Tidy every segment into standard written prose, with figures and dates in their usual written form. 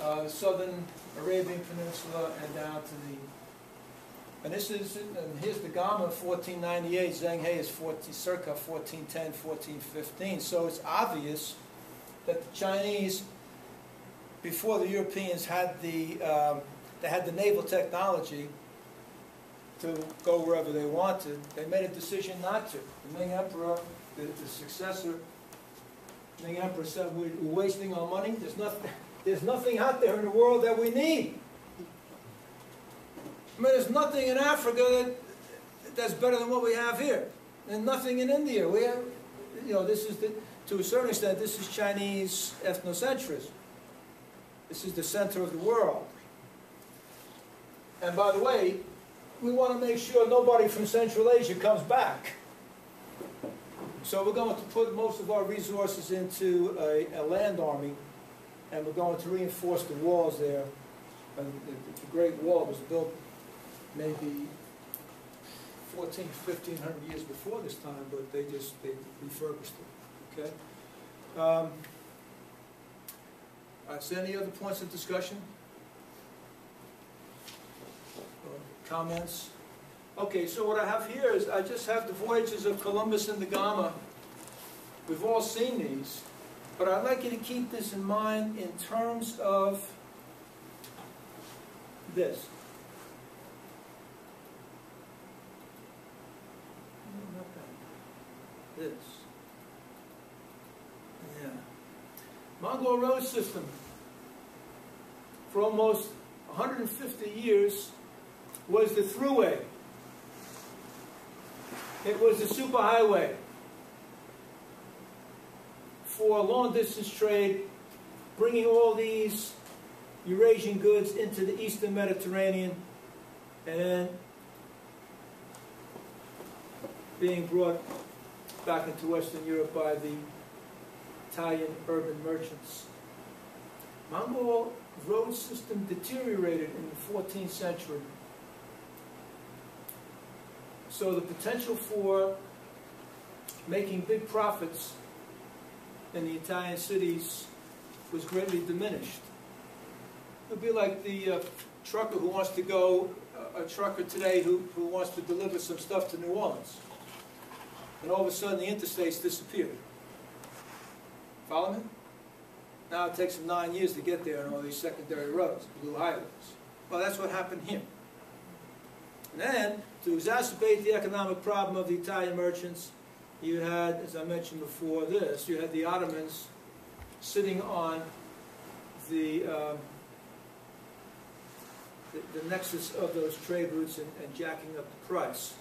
the southern Arabian Peninsula and down to the, and this is, and here's the Gama, 1498, Zheng He is circa 1410, 1415. So it's obvious that the Chinese, before the Europeans had the, they had the naval technology to go wherever they wanted, they made a decision not to. The Ming Emperor, the successor, Ming Emperor said, we're wasting our money. There's nothing out there in the world that we need. I mean, there's nothing in Africa that's better than what we have here. And nothing in India. We have, you know, this is, to a certain extent, this is Chinese ethnocentrism. This is the center of the world. And by the way, we want to make sure nobody from Central Asia comes back. So we're going to put most of our resources into a land army, and we're going to reinforce the walls there. And the Great Wall was built maybe 1,500 years before this time, but they refurbished it. Okay. Is there any other points of discussion? Or comments? Okay, so what I have here is I just have the voyages of Columbus and the Gama. We've all seen these, but I'd like you to keep this in mind in terms of this. This. Yeah. Mounkhall road system for almost 150 years was the thruway. It was the superhighway for long-distance trade, bringing all these Eurasian goods into the Eastern Mediterranean and then being brought back into Western Europe by the Italian urban merchants. Mounkhall road system deteriorated in the 14th century. So the potential for making big profits in the Italian cities was greatly diminished. It would be like the trucker who wants to go, a trucker today who wants to deliver some stuff to New Orleans. And all of a sudden the interstates disappeared. Follow me? Now it takes them 9 years to get there on all these secondary roads, blue highways. Well, that's what happened here. And then, to exacerbate the economic problem of the Italian merchants, you had, as I mentioned before this, you had the Ottomans sitting on the nexus of those trade routes and jacking up the price.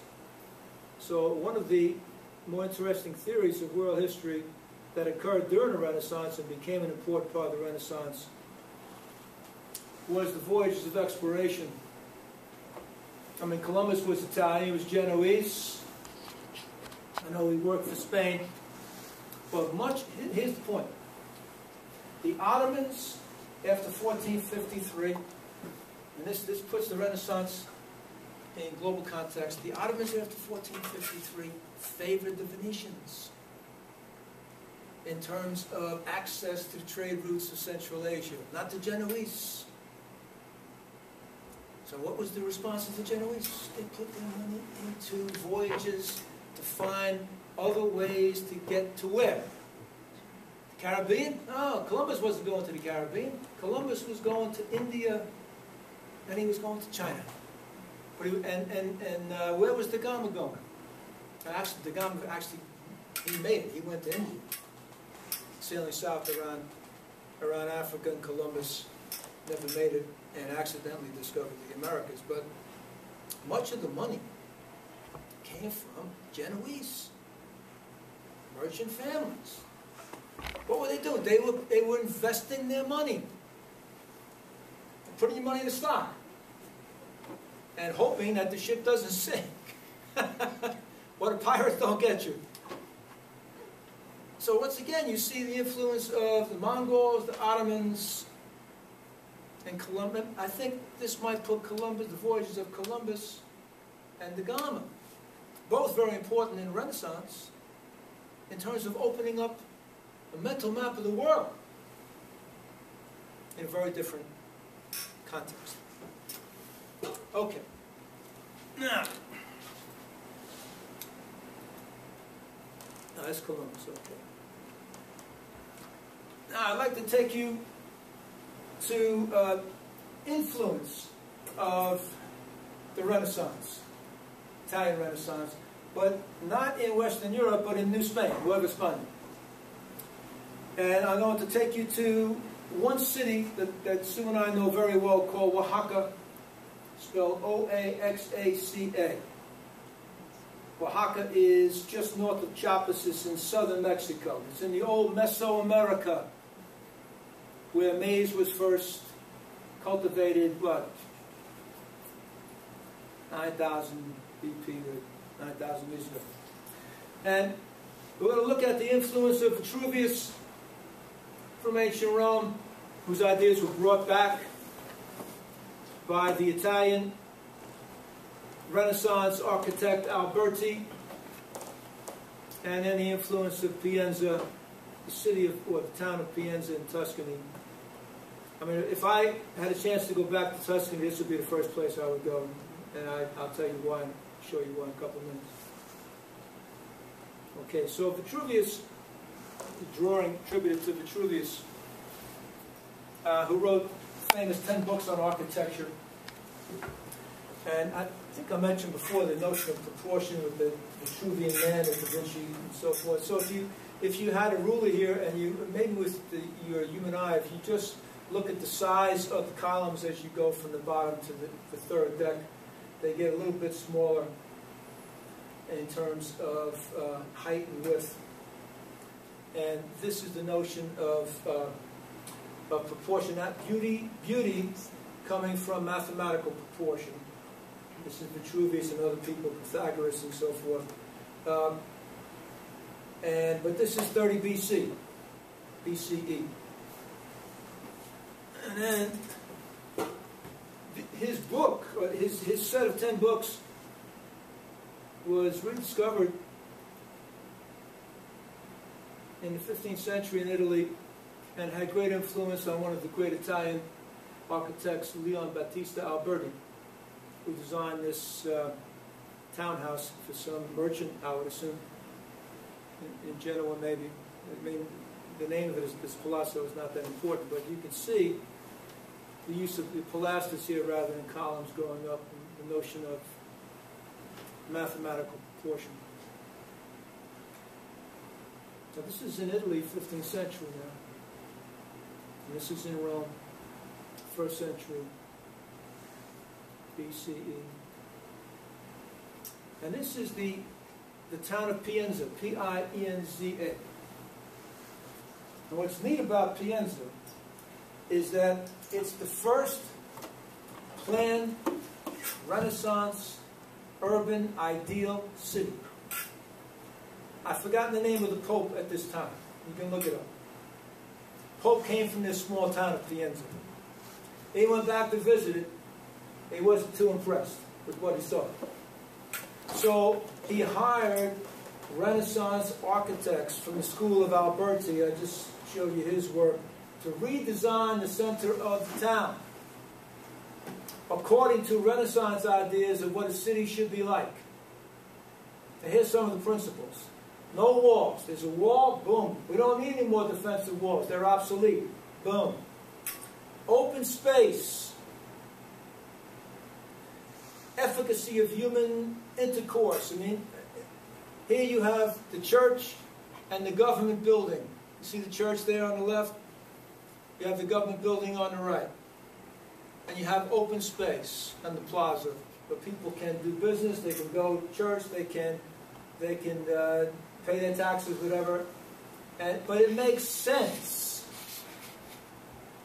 So one of the more interesting theories of world history that occurred during the Renaissance and became an important part of the Renaissance was the voyages of exploration. I mean, Columbus was Italian, he was Genoese. I know he worked for Spain. But here's the point. The Ottomans, after 1453, and this puts the Renaissance in global context, the Ottomans after 1453 favored the Venetians in terms of access to the trade routes of Central Asia, not the Genoese. So what was the response of the Genoese? They put their money into voyages to find other ways to get to where? The Caribbean? No, Columbus wasn't going to the Caribbean. Columbus was going to India, and he was going to China. But where was the Gama going? Actually, the Gama he made it. He went to India, sailing south around Africa, and Columbus never made it and accidentally discovered the Americas. But much of the money came from Genoese merchant families. What were they doing? They were investing their money, putting your money in the stock, and hoping that the ship doesn't sink. What the pirates don't get you. So once again, you see the influence of the Mongols, the Ottomans, and Columbus. I think this might put Columbus, the voyages of Columbus and the Gama, both very important in Renaissance in terms of opening up a mental map of the world. in a very different context. Okay. Now, that's Columbus, okay. Now, I'd like to take you to influence of the Renaissance, Italian Renaissance, but not in Western Europe, but in New Spain, Nueva España. And I'm going to take you to one city that Sue and I know very well called Oaxaca, spelled O-A-X-A-C-A. Oaxaca is just north of Chiapas. It's in southern Mexico. It's in the old Mesoamerica, where maize was first cultivated, what, 9,000 BP, or 9,000 years ago. And we're going to look at the influence of Vitruvius from ancient Rome, whose ideas were brought back by the Italian Renaissance architect Alberti, and then the influence of Pienza, the city of, or the town of Pienza in Tuscany. I mean, if I had a chance to go back to Tuscany, this would be the first place I would go, and I'll tell you why, and show you why in a couple of minutes. Okay, so Vitruvius, the drawing attributed to Vitruvius, who wrote famous 10 books on architecture. And I think I mentioned before the notion of proportion with the Vitruvian man and Da Vinci and so forth. So if you had a ruler here, and you, maybe with your human eye, if you just look at the size of the columns as you go from the bottom to the third deck, they get a little bit smaller in terms of height and width. And this is the notion of proportion, not beauty coming from mathematical proportion. This is Vitruvius and other people, Pythagoras and so forth. But this is 30 BCE. And then his book, his set of 10 books, was rediscovered in the 15th century in Italy, and had great influence on one of the great Italian architects, Leon Battista Alberti, who designed this townhouse for some merchant, I would assume, in Genoa maybe. I mean, the name of it is Palazzo is not that important, but you can see the use of the pilasters here rather than columns going up, and the notion of mathematical proportion. Now this is in Italy, 15th century now. And this is in Rome, 1st century BCE. And this is the town of Pienza, P-I-E-N-Z-A. And what's neat about Pienza is that it's the first planned Renaissance urban ideal city. I've forgotten the name of the Pope at this time. You can look it up. Pope came from this small town of Pienza. He went back to visit it. He wasn't too impressed with what he saw. So he hired Renaissance architects from the school of Alberti. I just showed you his work, to redesign the center of the town according to Renaissance ideas of what a city should be like. Now here's some of the principles. No walls. There's a wall, boom. We don't need any more defensive walls. They're obsolete. Boom. Open space. Efficacy of human intercourse. I mean, here you have the church and the government building. You see the church there on the left? You have the government building on the right. And you have open space on the plaza where people can do business, they can go to church, they can pay their taxes, whatever. But it makes sense.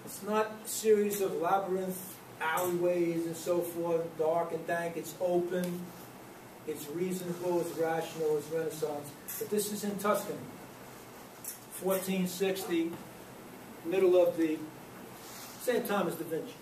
It's not a series of labyrinth alleyways and so forth, dark and dank. It's open, it's reasonable, it's rational, it's Renaissance. But this is in Tuscany, 1460, middle of the same time as Da Vinci.